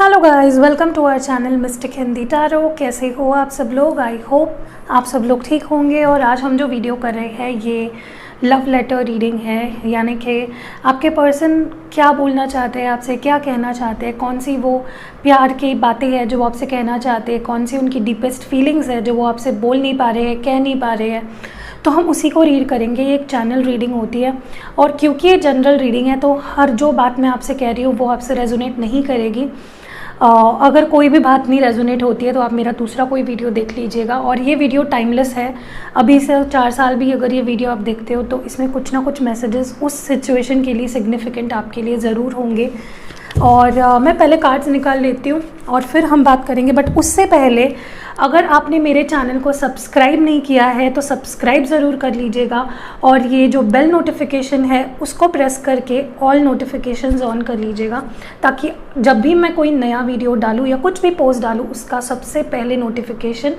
Hello guys, welcome to our channel mystic Hindi tarot. कैसे हो आप सब लोग? आई होप आप सब लोग ठीक होंगे। और आज हम जो वीडियो कर रहे हैं ये लव लेटर रीडिंग है, यानी कि आपके पर्सन क्या बोलना चाहते हैं आपसे, क्या कहना चाहते हैं, कौन सी वो प्यार की बातें हैं जो वो आपसे कहना चाहते हैं, कौन सी उनकी डीपेस्ट फीलिंग्स है जो वो आपसे बोल नहीं पा रहे हैं, कह नहीं पा रहे हैं। तो हम उसी को रीड करेंगे। ये एक चैनल रीडिंग होती है और क्योंकि ये जनरल रीडिंग है तो हर जो बात मैं आपसे कह रही हूँ वो आपसे रेजोनेट नहीं करेगी। अगर कोई भी बात नहीं रेजोनेट होती है तो आप मेरा दूसरा कोई वीडियो देख लीजिएगा। और ये वीडियो टाइमलेस है, अभी से 4 साल भी अगर ये वीडियो आप देखते हो तो इसमें कुछ ना कुछ मैसेजेस उस सिचुएशन के लिए सिग्निफिकेंट आपके लिए ज़रूर होंगे। और मैं पहले कार्ड्स निकाल लेती हूँ और फिर हम बात करेंगे। बट उससे पहले अगर आपने मेरे चैनल को सब्सक्राइब नहीं किया है तो सब्सक्राइब ज़रूर कर लीजिएगा और ये जो बेल नोटिफिकेशन है उसको प्रेस करके ऑल नोटिफिकेशंस ऑन कर लीजिएगा, ताकि जब भी मैं कोई नया वीडियो डालूँ या कुछ भी पोस्ट डालूँ उसका सबसे पहले नोटिफिकेशन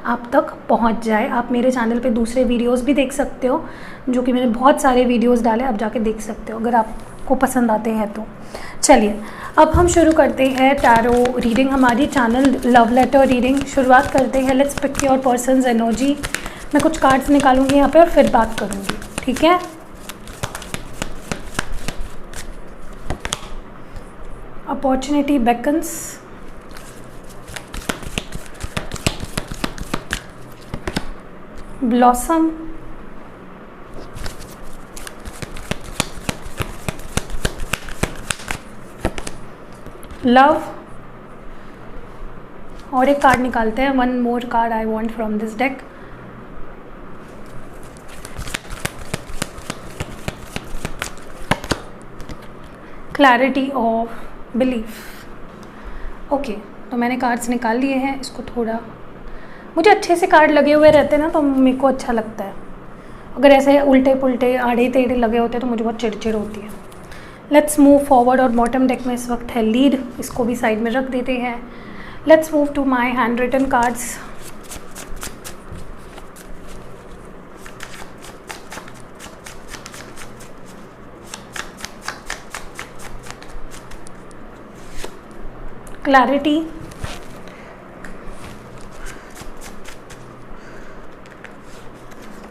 आप तक पहुंच जाए। आप मेरे चैनल पे दूसरे वीडियोस भी देख सकते हो, जो कि मैंने बहुत सारे वीडियोस डाले, आप जाके देख सकते हो अगर आपको पसंद आते हैं तो। चलिए अब हम शुरू करते हैं टैरो रीडिंग, हमारी चैनल लव लेटर रीडिंग शुरुआत करते हैं। Let's pick your person's energy. मैं कुछ कार्ड्स निकालूंगी यहाँ पे और फिर बात करूंगी, ठीक है? अपॉर्चुनिटी बेकन्स, ब्लॉसम, लव, और एक कार्ड निकालते हैं। One more card I want from this deck. Clarity of belief. Okay, तो मैंने कार्ड्स निकाल लिए हैं। इसको थोड़ा, मुझे अच्छे से कार्ड लगे हुए रहते हैं ना तो मेरे को अच्छा लगता है। अगर ऐसे उल्टे पुल्टे आड़े टेढ़े लगे होते हैं तो मुझे बहुत चिड़चिड़ होती है। Let's move forward. और बॉटम डेक में इस वक्त है लीड, इसको भी साइड में रख देते हैं। Let's move to my handwritten cards. Clarity,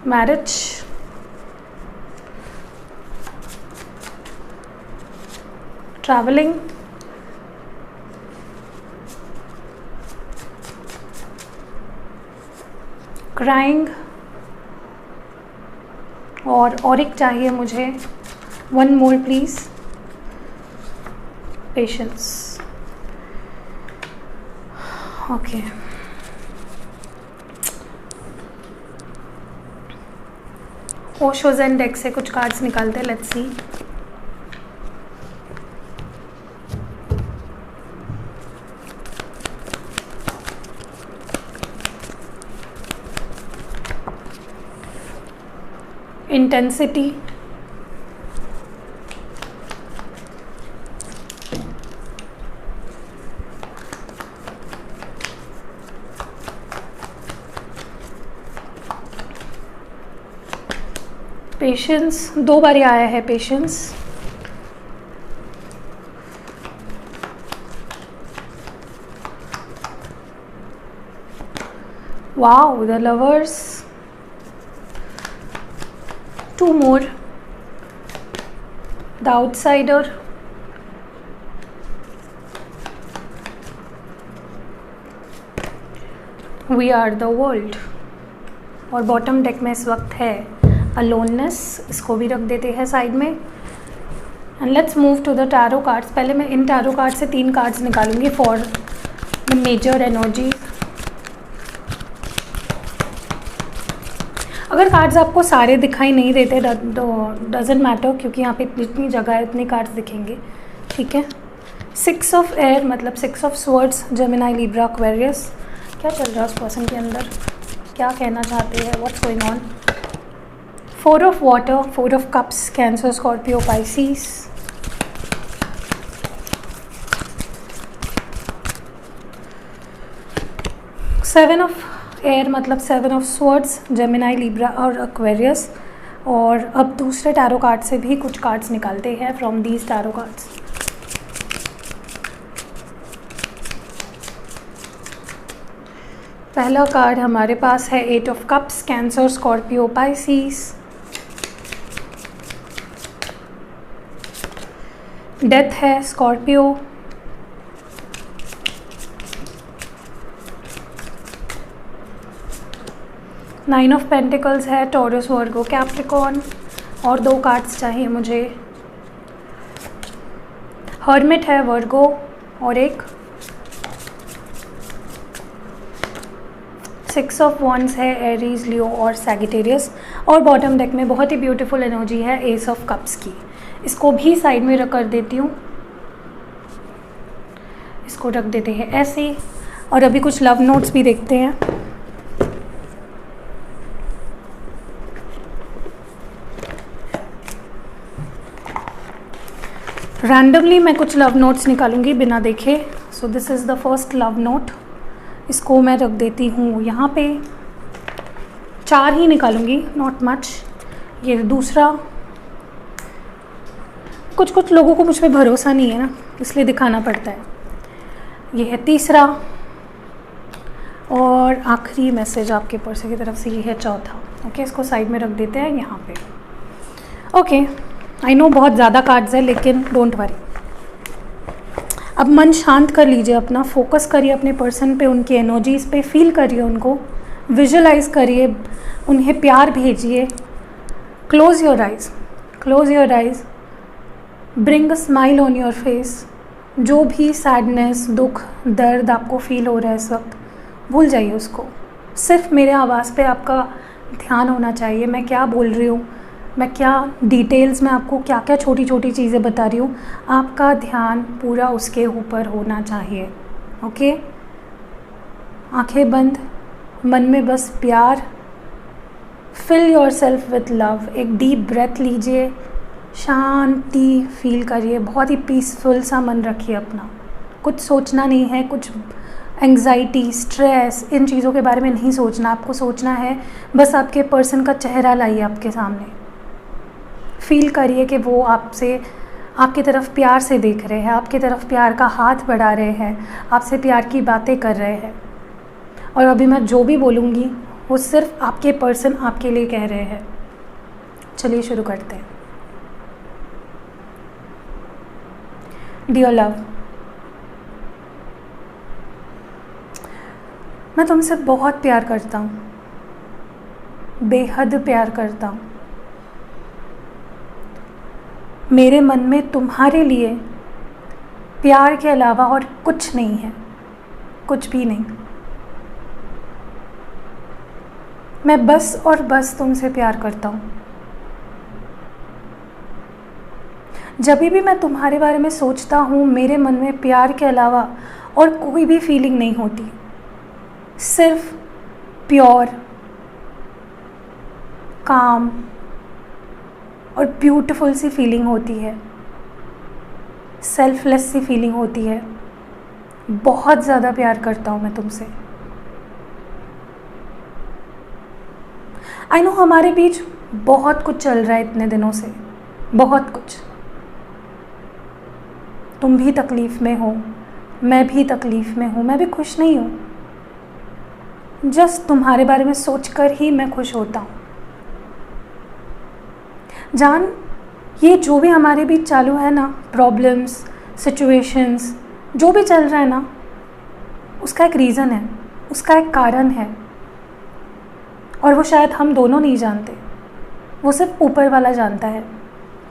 marriage, travelling, crying, और एक चाहिए मुझे। One more please. Patience. Okay, Osho zen deck से कुछ कार्ड्स निकालते हैं। Let's see. इंटेंसिटी, पेशेंस, 2 बार आया है patience. Wow, the lovers, 2 more, the outsider, we are the world। और बॉटम डेक में इस वक्त है अलोननेस, इसको भी रख देते हैं साइड में। And let's move to the tarot cards. पहले मैं इन टैरो कार्ड से 3 कार्ड्स निकालूंगी फॉर द मेजर एनर्जी। अगर कार्ड्स आपको सारे दिखाई नहीं देते तो डजेंट मैटर, क्योंकि यहाँ पे जितनी जगह है उतनी कार्ड्स दिखेंगे, ठीक है? 6 ऑफ एयर मतलब 6 of swords, Gemini, Libra, Aquarius. क्या चल रहा है उस पर्सन के अंदर, क्या कहना चाहते हैं, what's going on? 4 of water, 4 of cups, cancer, Scorpio, Pisces. 7 of air मतलब 7 ऑफ स्वॉर्ड्स, जेमिनी, लिब्रा और एक्वेरियस। और अब दूसरे टैरो कार्ड से भी कुछ कार्ड्स निकालते हैं फ्रॉम दीज टैरो कार्ड्स। पहला कार्ड हमारे पास है 8 of cups, cancer, Scorpio, Pisces. Death है, स्कॉर्पियो। नाइन ऑफ पेंटिकल्स है, टॉरस, वर्गो, कैप्रिकॉर्न। और 2 कार्ड्स चाहिए मुझे। हर्मिट है, वर्गो, और एक 6 ऑफ वॉन्ड्स है, एरीज, लियो और सैजिटेरियस। और बॉटम डेक में बहुत ही ब्यूटीफुल एनर्जी है एस ऑफ कप्स की। इसको भी साइड में रख कर देती हूँ, इसको रख देते हैं ऐसे। और अभी कुछ लव नोट्स भी देखते हैं। रैंडमली मैं कुछ लव नोट्स निकालूंगी बिना देखे। So this is the first love note. इसको मैं रख देती हूँ यहाँ पे। 4 ही निकालूंगी, नॉट मच। ये दूसरा, कुछ लोगों को मुझ पर भरोसा नहीं है ना, इसलिए दिखाना पड़ता है। ये है तीसरा, और आखिरी मैसेज आपके पर्सन की तरफ से ये है चौथा। ओके, इसको साइड में रख देते हैं यहाँ पे। ओके, आई नो बहुत ज़्यादा कार्ड्स है, लेकिन डोंट वरी। अब मन शांत कर लीजिए अपना, फोकस करिए अपने पर्सन पे, उनकी एनर्जीज़ पे, फील करिए उनको, विजुअलाइज करिए, उन्हें प्यार भेजिए। Close your eyes, close your eyes, bring a smile on your face. जो भी सैडनेस, दुख, दर्द आपको फील हो रहा है इस वक्त, भूल जाइए उसको। सिर्फ मेरे आवाज़ पे आपका ध्यान होना चाहिए। मैं क्या बोल रही हूँ, मैं क्या डिटेल्स में आपको क्या क्या छोटी छोटी चीज़ें बता रही हूँ, आपका ध्यान पूरा उसके ऊपर होना चाहिए। ओके, आंखें बंद, मन में बस प्यार। Fill yourself with love. एक डीप ब्रेथ लीजिए, शांति फील करिए, बहुत ही पीसफुल सा मन रखिए अपना। कुछ सोचना नहीं है, कुछ एंग्जाइटी, स्ट्रेस, इन चीज़ों के बारे में नहीं सोचना। आपको सोचना है बस आपके पर्सन का चेहरा लाइए आपके सामने। फील करिए कि वो आपसे, आपकी तरफ प्यार से देख रहे हैं, आपकी तरफ प्यार का हाथ बढ़ा रहे हैं, आपसे प्यार की बातें कर रहे हैं। और अभी मैं जो भी बोलूँगी वो सिर्फ आपके पर्सन आपके लिए कह रहे हैं। चलिए शुरू करते हैं। डियर लव, मैं तुमसे बहुत प्यार करता हूँ, बेहद प्यार करता हूँ। मेरे मन में तुम्हारे लिए प्यार के अलावा और कुछ नहीं है, कुछ भी नहीं। मैं बस और बस तुमसे प्यार करता हूँ। जब भी मैं तुम्हारे बारे में सोचता हूँ, मेरे मन में प्यार के अलावा और कोई भी फीलिंग नहीं होती, सिर्फ प्योर, काम और ब्यूटीफुल सी फीलिंग होती है, सेल्फलेस सी फीलिंग होती है। बहुत ज़्यादा प्यार करता हूँ मैं तुमसे। आई नो हमारे बीच बहुत कुछ चल रहा है इतने दिनों से, बहुत कुछ। तुम भी तकलीफ़ में हो, मैं भी तकलीफ़ में हूँ, मैं भी खुश नहीं हूँ। जस्ट तुम्हारे बारे में सोचकर ही मैं खुश होता हूँ। जान, ये जो भी हमारे बीच चालू है ना, प्रॉब्लम्स, सिचुएशंस, जो भी चल रहा है ना, उसका एक रीज़न है, उसका एक कारण है। और वो शायद हम दोनों नहीं जानते, वो सिर्फ ऊपर वाला जानता है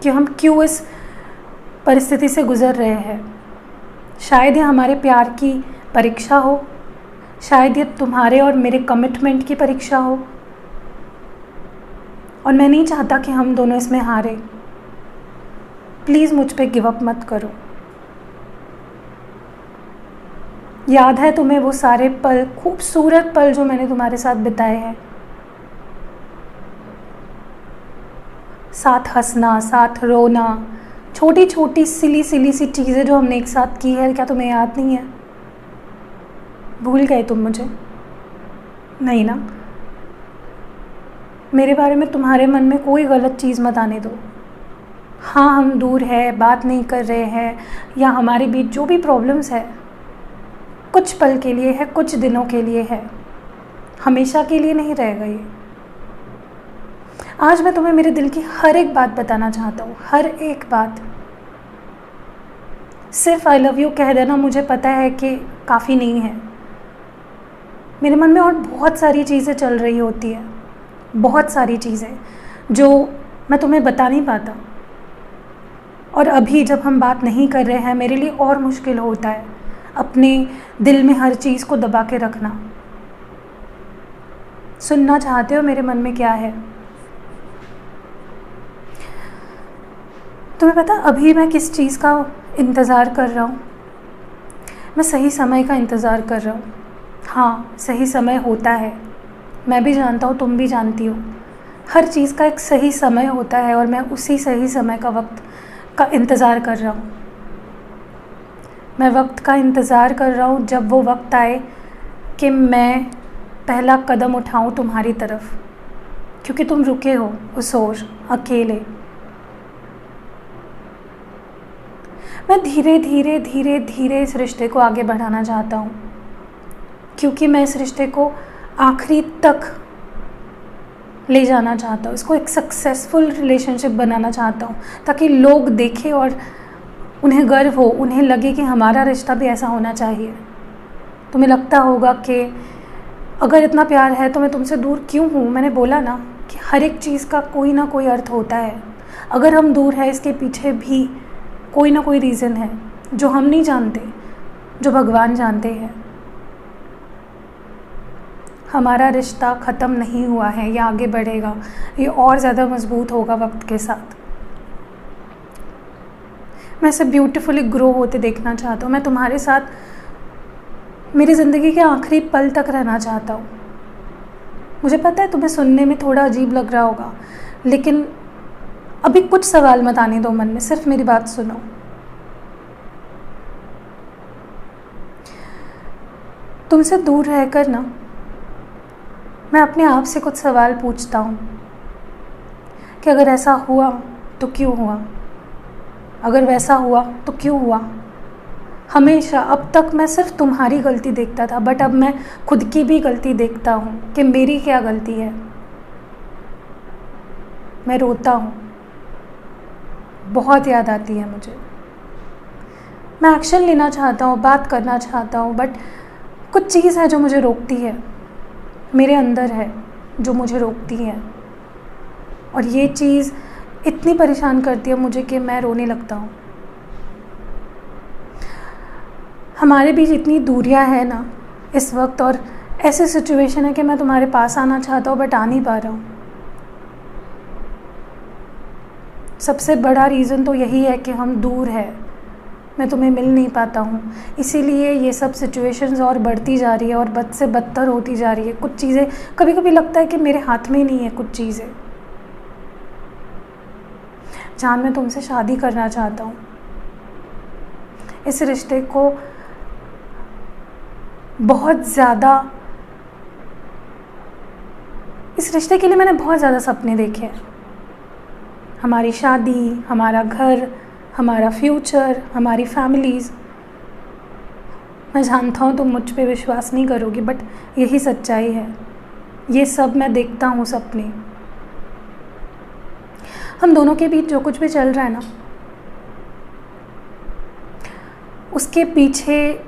कि हम क्यों इस परिस्थिति से गुज़र रहे हैं। शायद ये हमारे प्यार की परीक्षा हो, शायद ये तुम्हारे और मेरे कमिटमेंट की परीक्षा हो। और मैं नहीं चाहता कि हम दोनों इसमें हारें। प्लीज़ मुझ पे गिव अप मत करो। याद है तुम्हें वो सारे पल, खूबसूरत पल जो मैंने तुम्हारे साथ बिताए हैं? साथ हंसना, साथ रोना, छोटी छोटी सिली सी चीज़ें जो हमने एक साथ की है, क्या तुम्हें याद नहीं है? भूल गए तुम मुझे? नहीं ना? मेरे बारे में तुम्हारे मन में कोई गलत चीज़ मत आने दो। हाँ, हम दूर है, बात नहीं कर रहे हैं, या हमारे बीच जो भी प्रॉब्लम्स है कुछ पल के लिए है, कुछ दिनों के लिए है। हमेशा के लिए नहीं रहेगा ये। आज मैं तुम्हें मेरे दिल की हर एक बात बताना चाहता हूँ, हर एक बात। सिर्फ आई लव यू कह देना मुझे पता है कि काफ़ी नहीं है। मेरे मन में और बहुत सारी चीज़ें चल रही होती है, बहुत सारी चीज़ें जो मैं तुम्हें बता नहीं पाता। और अभी जब हम बात नहीं कर रहे हैं, मेरे लिए और मुश्किल होता है अपने दिल में हर चीज़ को दबा के रखना। सुनना चाहते हो मेरे मन में क्या है? तुम्हें पता अभी मैं किस चीज़ का इंतज़ार कर रहा हूँ? मैं सही समय का इंतज़ार कर रहा हूँ। हाँ, सही समय होता है, मैं भी जानता हूँ, तुम भी जानती हो। हर चीज़ का एक सही समय होता है और मैं उसी सही समय का वक्त का इंतज़ार कर रहा हूँ। मैं वक्त का इंतज़ार कर रहा हूँ जब वो वक्त आए कि मैं पहला कदम उठाऊँ तुम्हारी तरफ, क्योंकि तुम रुके हो उस ओर अकेले। मैं धीरे धीरे धीरे धीरे इस रिश्ते को आगे बढ़ाना चाहता हूँ, क्योंकि मैं इस रिश्ते को आखिरी तक ले जाना चाहता हूँ। इसको एक सक्सेसफुल रिलेशनशिप बनाना चाहता हूँ, ताकि लोग देखें और उन्हें गर्व हो, उन्हें लगे कि हमारा रिश्ता भी ऐसा होना चाहिए। तुम्हें लगता होगा कि अगर इतना प्यार है तो मैं तुमसे दूर क्यों हूँ? मैंने बोला ना कि हर एक चीज़ का कोई ना कोई अर्थ होता है। अगर हम दूर हैं, इसके पीछे भी कोई ना कोई रीज़न है जो हम नहीं जानते, जो भगवान जानते हैं। हमारा रिश्ता ख़त्म नहीं हुआ है, ये आगे बढ़ेगा, ये और ज़्यादा मजबूत होगा वक्त के साथ। मैं इसे ब्यूटीफुली ग्रो होते देखना चाहता हूँ। मैं तुम्हारे साथ मेरी ज़िंदगी के आखिरी पल तक रहना चाहता हूँ। मुझे पता है तुम्हें सुनने में थोड़ा अजीब लग रहा होगा, लेकिन अभी कुछ सवाल मत आने दो मन में, सिर्फ मेरी बात सुनो। तुमसे दूर रहकर ना मैं अपने आप से कुछ सवाल पूछता हूँ कि अगर ऐसा हुआ तो क्यों हुआ, अगर वैसा हुआ तो क्यों हुआ। हमेशा अब तक मैं सिर्फ तुम्हारी गलती देखता था, बट अब मैं खुद की भी गलती देखता हूँ कि मेरी क्या गलती है। मैं रोता हूँ, बहुत याद आती है मुझे। मैं एक्शन लेना चाहता हूँ, बात करना चाहता हूँ, बट कुछ चीज़ है जो मुझे रोकती है, मेरे अंदर है जो मुझे रोकती है। और ये चीज़ इतनी परेशान करती है मुझे कि मैं रोने लगता हूँ। हमारे बीच इतनी दूरियां हैं ना इस वक्त, और ऐसी सिचुएशन है कि मैं तुम्हारे पास आना चाहता हूँ बट आ नहीं पा रहा हूँ। सबसे बड़ा रीज़न तो यही है कि हम दूर हैं, मैं तुम्हें मिल नहीं पाता हूँ। इसीलिए ये सब सिचुएशंस और बढ़ती जा रही है और बद से बदतर होती जा रही है। कुछ चीज़ें कभी कभी लगता है कि मेरे हाथ में ही नहीं है कुछ चीज़ें। जान, मैं तुमसे शादी करना चाहता हूँ। इस रिश्ते को बहुत ज़्यादा, इस रिश्ते के लिए मैंने बहुत ज़्यादा सपने देखे हैं। हमारी शादी, हमारा घर, हमारा फ्यूचर, हमारी फैमिलीज़। मैं जानता हूँ तुम मुझ पे विश्वास नहीं करोगी, बट यही सच्चाई है। ये सब मैं देखता हूँ सपने। हम दोनों के बीच जो कुछ भी चल रहा है ना, उसके पीछे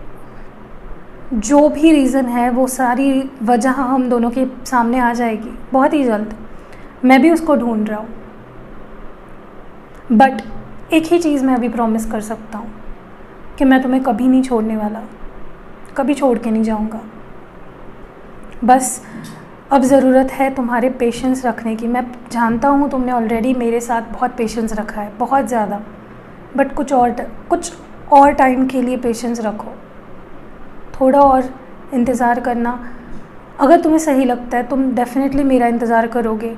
जो भी रीज़न है वो सारी वजह हम दोनों के सामने आ जाएगी बहुत ही जल्द। मैं भी उसको ढूंढ रहा हूँ, बट एक ही चीज़ मैं अभी प्रॉमिस कर सकता हूँ कि मैं तुम्हें कभी नहीं छोड़ने वाला, कभी छोड़ के नहीं जाऊँगा। बस अब ज़रूरत है तुम्हारे पेशेंस रखने की। मैं जानता हूँ तुमने ऑलरेडी मेरे साथ बहुत पेशेंस रखा है, बहुत ज़्यादा, बट कुछ और टाइम के लिए पेशेंस रखो, थोड़ा और इंतज़ार करना। अगर तुम्हें सही लगता है तुम डेफ़िनेटली मेरा इंतज़ार करोगे।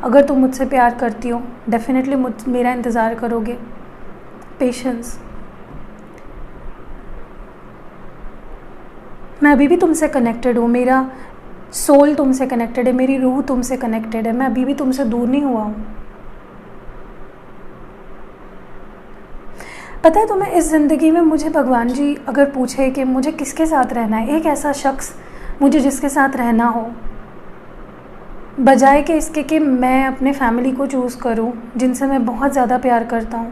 अगर तुम मुझसे प्यार करती हो डेफ़िनेटली मेरा इंतज़ार करोगे। पेशेंस। मैं अभी भी तुमसे कनेक्टेड हूँ, मेरा सोल तुमसे कनेक्टेड है, मेरी रूह तुमसे कनेक्टेड है। मैं अभी भी तुमसे दूर नहीं हुआ हूँ। पता है तुम्हें, इस ज़िंदगी में मुझे भगवान जी अगर पूछे कि मुझे किसके साथ रहना है, एक ऐसा शख्स मुझे जिसके साथ रहना हो बजाय कि इसके कि मैं अपने फैमिली को चूज़ करूं जिनसे मैं बहुत ज़्यादा प्यार करता हूं।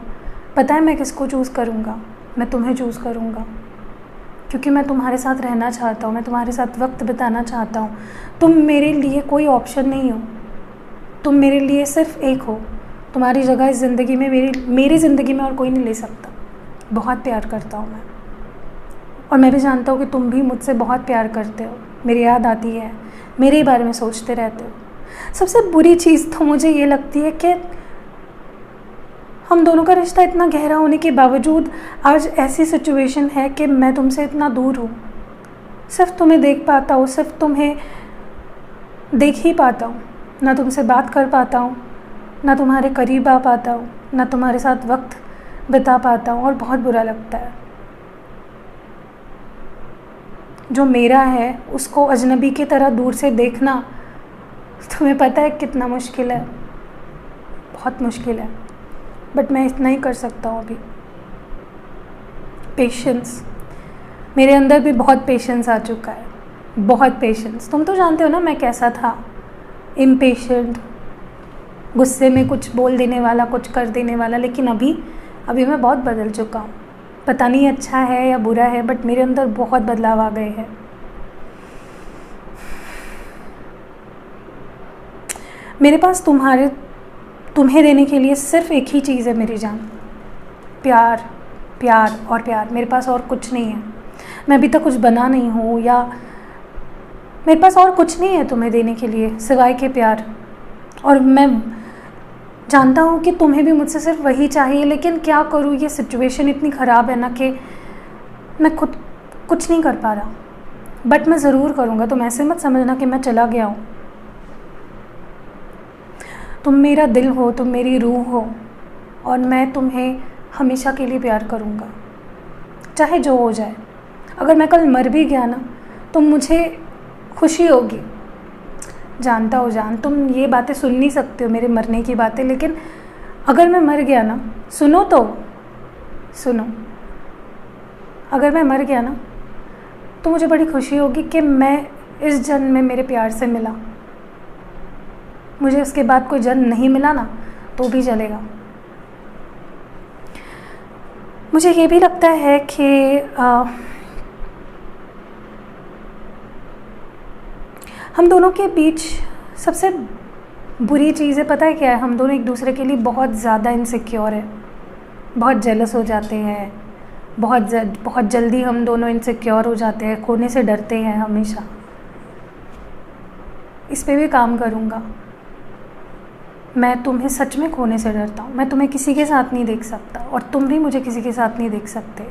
पता है मैं किसको चूज़ करूंगा? मैं तुम्हें चूज़ करूंगा, क्योंकि मैं तुम्हारे साथ रहना चाहता हूँ, मैं तुम्हारे साथ वक्त बिताना चाहता हूँ। तुम मेरे लिए कोई ऑप्शन नहीं हो, तुम मेरे लिए सिर्फ़ एक हो। तुम्हारी जगह इस ज़िंदगी में मेरी ज़िंदगी में और कोई नहीं ले सकता। बहुत प्यार करता हूँ मैं, और मैं भी जानता हूँ कि तुम भी मुझसे बहुत प्यार करते हो। मेरी याद आती है, मेरे ही बारे में सोचते रहते हो। सबसे बुरी चीज़ तो मुझे ये लगती है कि हम दोनों का रिश्ता इतना गहरा होने के बावजूद आज ऐसी सिचुएशन है कि मैं तुमसे इतना दूर हूँ। सिर्फ तुम्हें देख पाता हूँ, सिर्फ तुम्हें देख ही पाता हूँ, ना तुमसे बात कर पाता हूँ, ना तुम्हारे करीब आ पाता हूँ, ना तुम्हारे साथ वक्त बिता पाता हूँ, और बहुत बुरा लगता है। जो मेरा है उसको अजनबी की तरह दूर से देखना तुम्हें पता है कितना मुश्किल है, बहुत मुश्किल है। बट मैं इतना ही कर सकता हूँ अभी। पेशेंस, मेरे अंदर भी बहुत पेशेंस आ चुका है, बहुत पेशेंस। तुम तो जानते हो ना मैं कैसा था, इम्पेशेंट, गुस्से में कुछ बोल देने वाला, कुछ कर देने वाला। लेकिन अभी मैं बहुत बदल चुका हूँ। पता नहीं अच्छा है या बुरा है, बट मेरे अंदर बहुत बदलाव आ गए हैं। मेरे पास तुम्हें देने के लिए सिर्फ एक ही चीज़ है मेरी जान, प्यार, प्यार और प्यार। मेरे पास और कुछ नहीं है। मैं अभी तक कुछ बना नहीं हूँ, या मेरे पास और कुछ नहीं है तुम्हें देने के लिए सिवाय के प्यार। और मैं जानता हूँ कि तुम्हें भी मुझसे सिर्फ वही चाहिए, लेकिन क्या करूँ, ये सिचुएशन इतनी ख़राब है ना कि मैं खुद कुछ नहीं कर पा रहा। बट मैं ज़रूर करूँगा। तुम ऐसे मत समझना कि मैं चला गया हूँ। तुम मेरा दिल हो, तुम मेरी रूह हो, और मैं तुम्हें हमेशा के लिए प्यार करूँगा, चाहे जो हो जाए। अगर मैं कल मर भी गया ना तो मुझे खुशी होगी। जानता हो जान, तुम ये बातें सुन नहीं सकते हो, मेरे मरने की बातें, लेकिन अगर मैं मर गया ना, सुनो तो सुनो, अगर मैं मर गया ना तो मुझे बड़ी खुशी होगी कि मैं इस जन्म में मेरे प्यार से मिला। मुझे उसके बाद कोई जन्म नहीं मिला ना तो भी चलेगा। मुझे ये भी लगता है कि हम दोनों के बीच सबसे बुरी चीज़ है, पता है क्या है? हम दोनों एक दूसरे के लिए बहुत ज़्यादा इनसिक्योर है, बहुत जेलस हो जाते हैं, बहुत जल्दी हम दोनों इनसिक्योर हो जाते हैं, खोने से डरते हैं हमेशा। इस पे भी काम करूँगा। मैं तुम्हें सच में खोने से डरता हूँ। मैं तुम्हें किसी के साथ नहीं देख सकता, और तुम भी मुझे किसी के साथ नहीं देख सकते।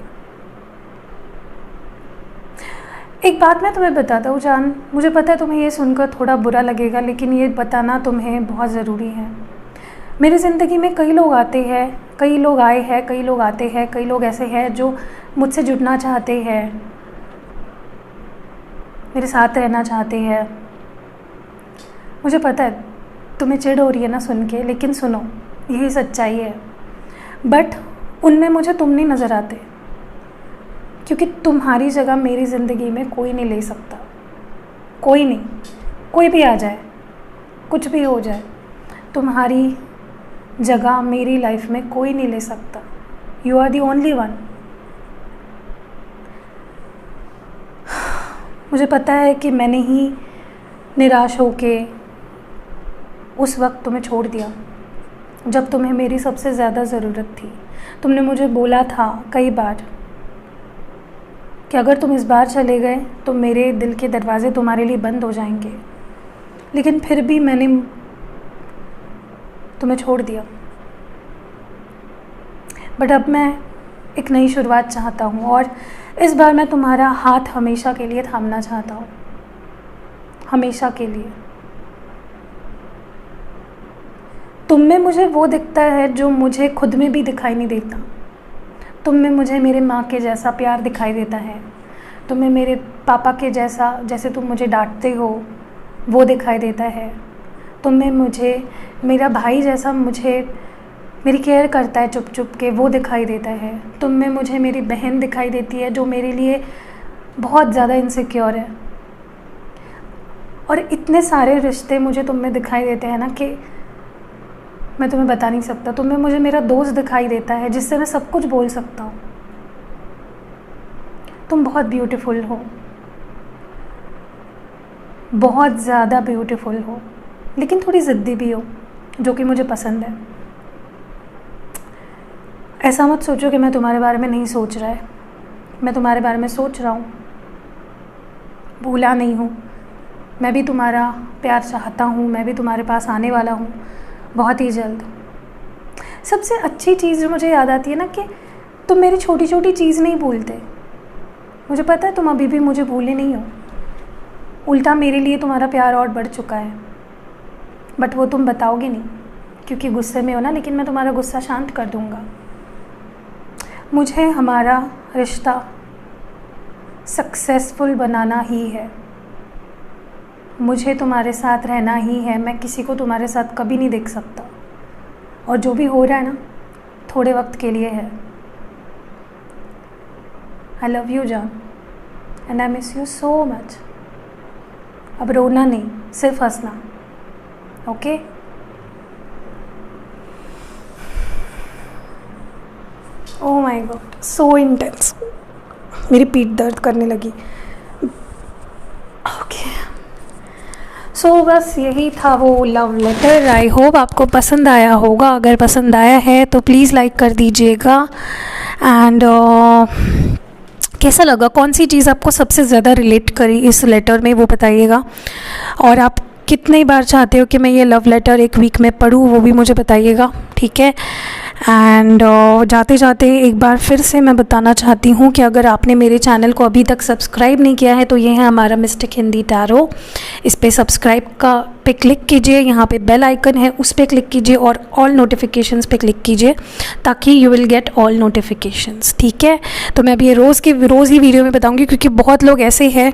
एक बात मैं तुम्हें बताता हूँ जान, मुझे पता है तुम्हें ये सुनकर थोड़ा बुरा लगेगा, लेकिन ये बताना तुम्हें बहुत ज़रूरी है। मेरी ज़िंदगी में कई लोग आते हैं, कई लोग आए हैं, कई लोग आते हैं, कई लोग ऐसे हैं जो मुझसे जुड़ना चाहते हैं, मेरे साथ रहना चाहते हैं। मुझे पता है तुम्हें चिढ़ हो रही है ना सुन के, लेकिन सुनो, यही सच्चाई है। बट उनमें मुझे तुम नहीं नज़र आते, क्योंकि तुम्हारी जगह मेरी ज़िंदगी में कोई नहीं ले सकता। कोई नहीं, कोई भी आ जाए, कुछ भी हो जाए, तुम्हारी जगह मेरी लाइफ में कोई नहीं ले सकता। You are the only one. मुझे पता है कि मैंने ही निराश होके उस वक्त तुम्हें छोड़ दिया जब तुम्हें मेरी सबसे ज़्यादा ज़रूरत थी। तुमने मुझे बोला था कई बार कि अगर तुम इस बार चले गए तो मेरे दिल के दरवाज़े तुम्हारे लिए बंद हो जाएंगे, लेकिन फिर भी मैंने तुम्हें छोड़ दिया। बट अब मैं एक नई शुरुआत चाहता हूँ, और इस बार मैं तुम्हारा हाथ हमेशा के लिए थामना चाहता हूँ, हमेशा के लिए। तुम में मुझे वो दिखता है जो मुझे खुद में भी दिखाई नहीं देता। तुम में मुझे मेरे माँ के जैसा प्यार दिखाई देता है, तुम्हें मेरे पापा के जैसा, जैसे तुम मुझे डांटते हो, वो दिखाई देता है। तुम में मुझे मेरा भाई जैसा मुझे मेरी केयर करता है चुप चुप के, वो दिखाई देता है। तुम में मुझे मेरी बहन दिखाई देती है जो मेरे लिए बहुत ज़्यादा इनसिक्योर है। और इतने सारे रिश्ते मुझे तुम में दिखाई देते हैं ना कि मैं तुम्हें बता नहीं सकता। तुम्हें मुझे मेरा दोस्त दिखाई देता है जिससे मैं सब कुछ बोल सकता हूँ। तुम बहुत ब्यूटीफुल हो, बहुत ज़्यादा ब्यूटीफुल हो, लेकिन थोड़ी ज़िद्दी भी हो, जो कि मुझे पसंद है। ऐसा मत सोचो कि मैं तुम्हारे बारे में नहीं सोच रहा है, मैं तुम्हारे बारे में सोच रहा हूँ, भूला नहीं हूँ। मैं भी तुम्हारा प्यार चाहता हूँ, मैं भी तुम्हारे पास आने वाला हूँ बहुत ही जल्द। सबसे अच्छी चीज़ जो मुझे याद आती है ना कि तुम मेरी छोटी छोटी चीज़ नहीं भूलते। मुझे पता है तुम अभी भी मुझे भूले नहीं हो, उल्टा मेरे लिए तुम्हारा प्यार और बढ़ चुका है। बट वो तुम बताओगे नहीं क्योंकि गुस्से में हो ना, लेकिन मैं तुम्हारा गुस्सा शांत कर दूँगा। मुझे हमारा रिश्ता सक्सेसफुल बनाना ही है, मुझे तुम्हारे साथ रहना ही है। मैं किसी को तुम्हारे साथ कभी नहीं देख सकता, और जो भी हो रहा है ना थोड़े वक्त के लिए है। आई लव यू जान, and I miss you so much. अब रोना नहीं, सिर्फ हंसना, okay? Oh my God, so intense, मेरी पीठ दर्द करने लगी। ओके, सो बस यही था वो लव लेटर। आई होप आपको पसंद आया होगा। अगर पसंद आया है तो प्लीज़ लाइक कर दीजिएगा। एंड कैसा लगा, कौन सी चीज़ आपको सबसे ज़्यादा रिलेट करी इस लेटर में, वो बताइएगा। और आप कितनी बार चाहते हो कि मैं ये लव लेटर एक वीक में पढूँ, वो भी मुझे बताइएगा, ठीक है? एंड जाते जाते एक बार फिर से मैं बताना चाहती हूँ कि अगर आपने मेरे चैनल को अभी तक सब्सक्राइब नहीं किया है तो ये है हमारा मिस्टिक हिंदी टैरो। इस पे सब्सक्राइब का पे क्लिक कीजिए, यहाँ पे बेल आइकन है उस पे क्लिक कीजिए और ऑल नोटिफिकेशंस पे क्लिक कीजिए ताकि you will get all notifications, ठीक है? तो मैं अभी ये रोज़ ही वीडियो में बताऊँगी, क्योंकि बहुत लोग ऐसे हैं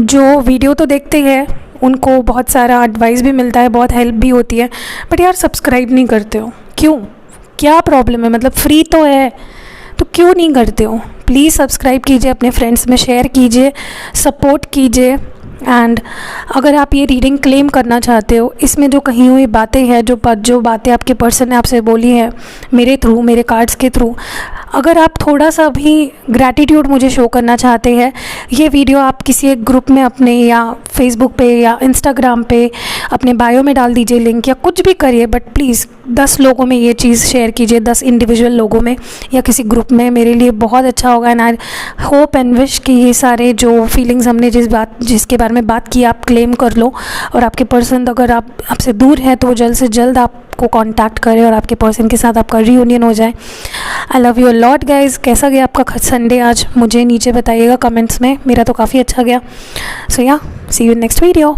जो वीडियो तो देखते हैं, उनको बहुत सारा एडवाइस भी मिलता है, बहुत हेल्प भी होती है, बट यार सब्सक्राइब नहीं करते हो, क्यों? क्या प्रॉब्लम है? मतलब फ्री तो है तो क्यों नहीं करते हो? प्लीज़ सब्सक्राइब कीजिए, अपने फ्रेंड्स में शेयर कीजिए, सपोर्ट कीजिए। एंड अगर आप ये रीडिंग क्लेम करना चाहते हो, इसमें जो कही हुई बातें हैं, जो बातें आपके पर्सन ने आपसे बोली है मेरे थ्रू, मेरे कार्ड्स के थ्रू, अगर आप थोड़ा सा भी ग्रैटिट्यूड मुझे शो करना चाहते हैं, ये वीडियो आप किसी एक ग्रुप में अपने, या फेसबुक पे या इंस्टाग्राम पे अपने बायो में डाल दीजिए लिंक, या कुछ भी करिए, बट प्लीज़ 10 लोगों में ये चीज़ शेयर कीजिए, 10 इंडिविजुअल लोगों में या किसी ग्रुप में। मेरे लिए बहुत अच्छा होगा। And I hope and wish कि ये सारे जो फीलिंग्स हमने जिसके बारे में बात की आप क्लेम कर लो, और आपके पर्सन अगर आपसे दूर है तो वो जल्द से जल्द आपको कांटेक्ट करें और आपके पर्सन के साथ आपका रीयूनियन हो जाए। I love you lot guys. कैसा गया आपका संडे आज, मुझे नीचे बताइएगा कमेंट्स में। मेरा तो काफ़ी अच्छा गया। सो या, सी यू इन नेक्स्ट वीडियो।